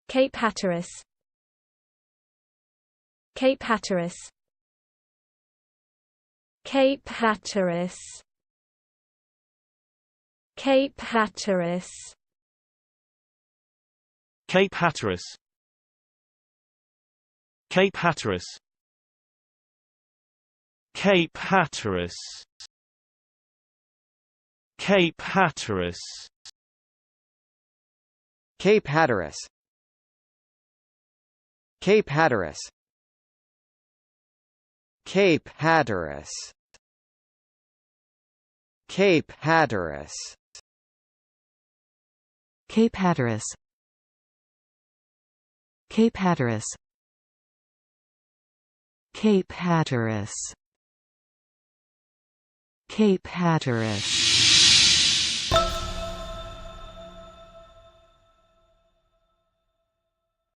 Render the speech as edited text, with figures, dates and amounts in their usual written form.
Cape Hatteras, Cape Hatteras, Cape Hatteras, Cape Hatteras, Cape Hatteras, Cape Hatteras, Cape Hatteras, Cape Hatteras, Cape Hatteras, Cape Hatteras, Cape Hatteras, Cape Hatteras, Cape Hatteras, Cape Hatteras, Cape Hatteras, Cape Hatteras.